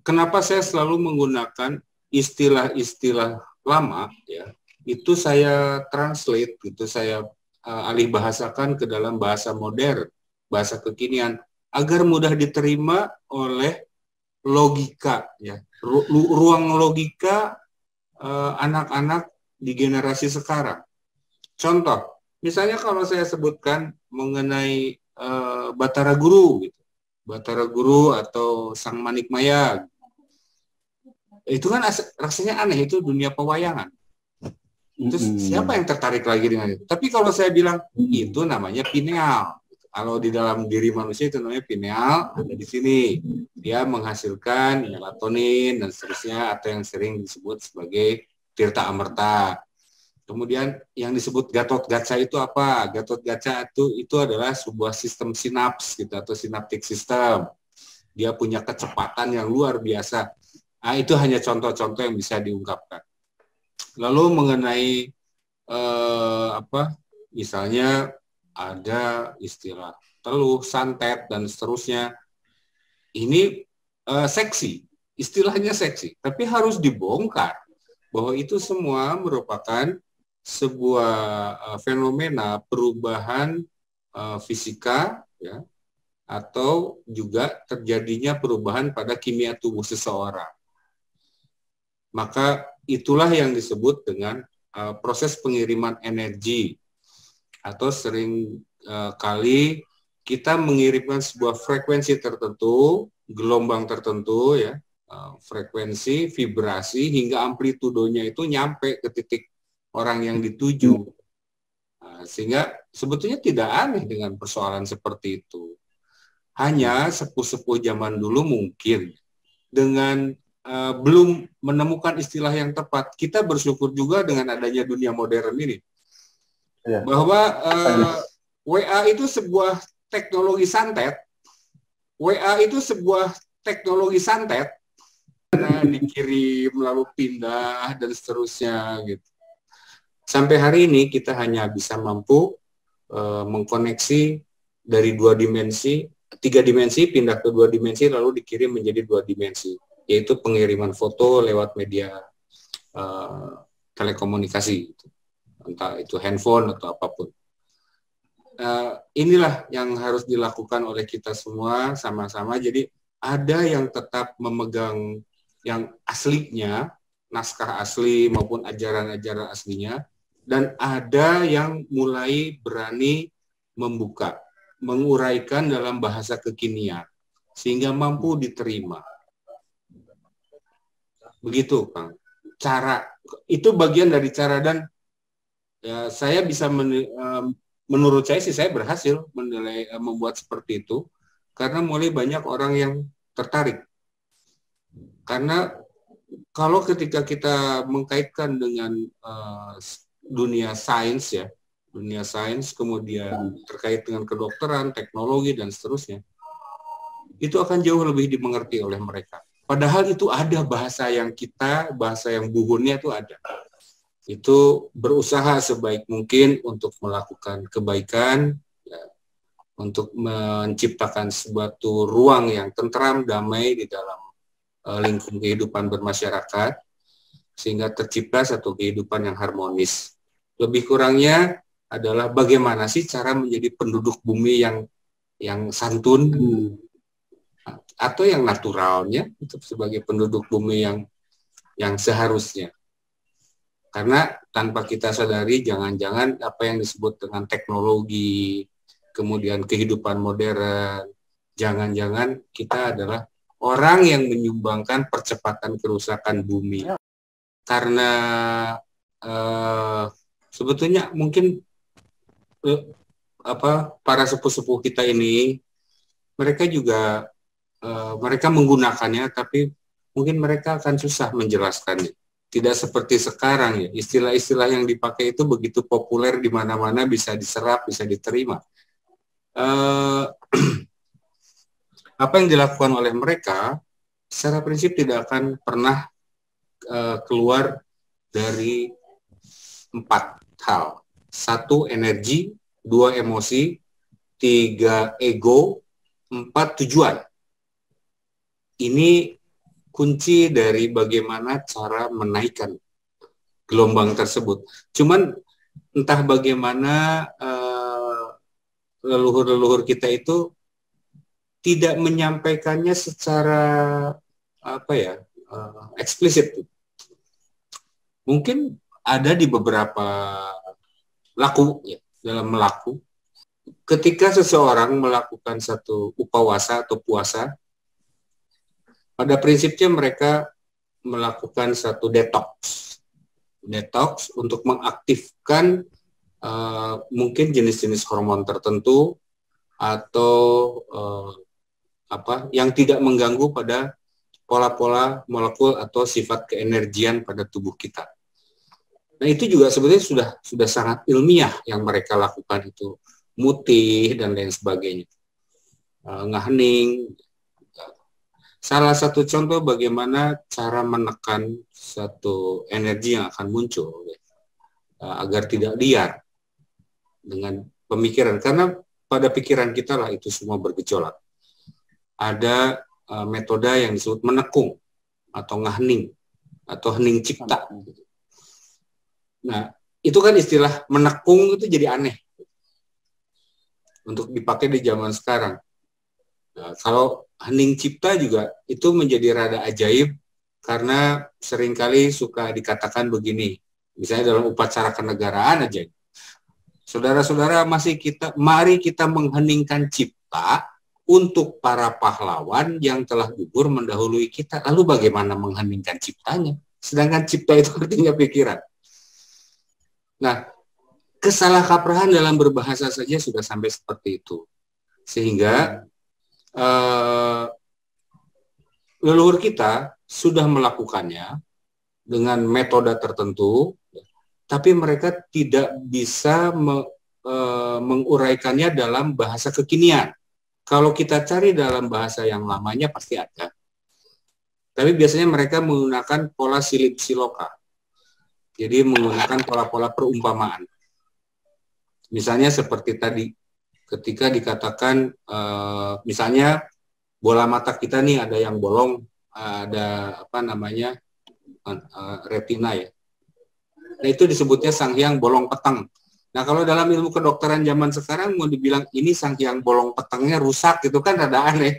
kenapa saya selalu menggunakan istilah-istilah lama, ya, itu saya translate, gitu, saya alih bahasakan ke dalam bahasa modern, bahasa kekinian, agar mudah diterima oleh logika, ya, ruang logika anak-anak di generasi sekarang. Contoh, misalnya kalau saya sebutkan mengenai Batara Guru, gitu. Batara Guru atau Sang Manikmaya, itu kan rasanya aneh, itu dunia pewayangan. Terus siapa yang tertarik lagi dengan itu? Tapi kalau saya bilang itu namanya pineal. Kalau di dalam diri manusia itu namanya pineal, ada di sini. Dia menghasilkan melatonin dan seterusnya, atau yang sering disebut sebagai tirta amerta. Kemudian yang disebut Gatot-Kaca itu apa? Gatot-Kaca itu adalah sebuah sistem sinaps, gitu, atau synaptic system. Dia punya kecepatan yang luar biasa. Nah, itu hanya contoh-contoh yang bisa diungkapkan. Lalu mengenai misalnya ada istilah teluh, santet, dan seterusnya. Ini seksi, istilahnya seksi, tapi harus dibongkar bahwa itu semua merupakan sebuah fenomena perubahan fisika, ya, atau juga terjadinya perubahan pada kimia tubuh seseorang. Maka itulah yang disebut dengan proses pengiriman energi, atau sering kali kita mengirimkan sebuah frekuensi tertentu, gelombang tertentu, ya, frekuensi, vibrasi, hingga amplitudonya itu nyampe ke titik orang yang dituju. Sehingga sebetulnya tidak aneh dengan persoalan seperti itu. Hanya sepuh-sepuh zaman dulu mungkin dengan belum menemukan istilah yang tepat. Kita bersyukur juga dengan adanya dunia modern ini. Ya. Bahwa WA itu sebuah teknologi santet. WA itu sebuah teknologi santet. Karena dikirim lalu pindah dan seterusnya, gitu. Sampai hari ini kita hanya bisa mampu mengkoneksi dari 2 dimensi, 3 dimensi pindah ke 2 dimensi lalu dikirim menjadi 2 dimensi, yaitu pengiriman foto lewat media telekomunikasi, entah itu handphone atau apapun. Inilah yang harus dilakukan oleh kita semua sama-sama. Jadi ada yang tetap memegang yang aslinya, naskah asli maupun ajaran-ajaran aslinya, dan ada yang mulai berani membuka, menguraikan dalam bahasa kekinian, sehingga mampu diterima. Begitu, Kang. Cara, itu bagian dari cara, dan ya, saya bisa, menurut saya sih, saya berhasil membuat seperti itu, karena mulai banyak orang yang tertarik. Karena kalau ketika kita mengkaitkan dengan dunia sains, ya, dunia sains, kemudian terkait dengan kedokteran, teknologi, dan seterusnya, itu akan jauh lebih dimengerti oleh mereka. Padahal itu ada bahasa yang buhunnya itu ada. Itu berusaha sebaik mungkin untuk melakukan kebaikan, ya, untuk menciptakan suatu ruang yang tentram, damai di dalam lingkup kehidupan bermasyarakat, sehingga tercipta satu kehidupan yang harmonis. Lebih kurangnya adalah bagaimana sih cara menjadi penduduk bumi yang santun, atau yang naturalnya, untuk sebagai penduduk bumi yang seharusnya. Karena tanpa kita sadari, jangan-jangan apa yang disebut dengan teknologi, kemudian kehidupan modern, jangan-jangan kita adalah orang yang menyumbangkan percepatan kerusakan bumi. Karena sebetulnya mungkin para sepuh-sepuh kita ini, mereka juga mereka menggunakannya, tapi mungkin mereka akan susah menjelaskannya. Tidak seperti sekarang, ya, istilah-istilah yang dipakai itu begitu populer di mana-mana, bisa diserap, bisa diterima. Apa yang dilakukan oleh mereka secara prinsip tidak akan pernah keluar dari 4 hal. 1, energi, 2, emosi, 3, ego, 4, tujuan. Ini kunci dari bagaimana cara menaikkan gelombang tersebut. Cuman entah bagaimana leluhur-leluhur kita itu tidak menyampaikannya secara apa ya, eksplisit. Mungkin ada di beberapa laku ya, dalam melaku. Ketika seseorang melakukan satu upawasa atau puasa, pada prinsipnya mereka melakukan satu detox untuk mengaktifkan mungkin jenis-jenis hormon tertentu atau yang tidak mengganggu pada pola-pola molekul atau sifat keenergian pada tubuh kita. Nah, itu juga sebetulnya sudah sangat ilmiah yang mereka lakukan itu, mutih dan lain sebagainya, ngahening. Salah satu contoh bagaimana cara menekan satu energi yang akan muncul agar tidak liar dengan pemikiran, karena pada pikiran kita lah itu semua bergejolak. Ada metode yang disebut menekung atau ngahening atau hening cipta. Nah, itu kan istilah menekung itu jadi aneh untuk dipakai di zaman sekarang. Nah, kalau hening cipta juga itu menjadi rada ajaib karena seringkali suka dikatakan begini, misalnya dalam upacara kenegaraan aja. Saudara-saudara, mari kita mengheningkan cipta untuk para pahlawan yang telah gugur mendahului kita. Lalu bagaimana mengheningkan ciptanya? Sedangkan cipta itu artinya pikiran. Nah, kesalahkaprahan dalam berbahasa saja sudah sampai seperti itu. Sehingga leluhur kita sudah melakukannya dengan metode tertentu, tapi mereka tidak bisa menguraikannya dalam bahasa kekinian. Kalau kita cari dalam bahasa yang lamanya pasti ada. Tapi biasanya mereka menggunakan pola silip siloka. Jadi menggunakan pola-pola perumpamaan. Misalnya seperti tadi, ketika dikatakan, misalnya bola mata kita nih ada yang bolong, ada retina ya. Nah, itu disebutnya Sanghyang bolong petang. Nah, kalau dalam ilmu kedokteran zaman sekarang mau dibilang ini Sanghyang bolong petangnya rusak, gitu kan ada aneh.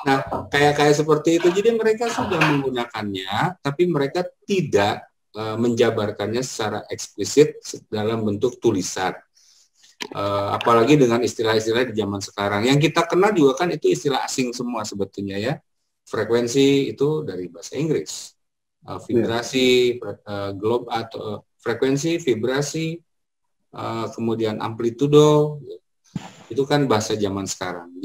Nah, kayak seperti itu. Jadi mereka sudah menggunakannya, tapi mereka tidak menjabarkannya secara eksplisit dalam bentuk tulisan. Apalagi dengan istilah-istilah di zaman sekarang. Yang kita kenal juga kan itu istilah asing semua sebetulnya ya. Frekuensi itu dari bahasa Inggris. Vibrasi, globe atau frekuensi, vibrasi, kemudian amplitudo, itu kan bahasa zaman sekarang.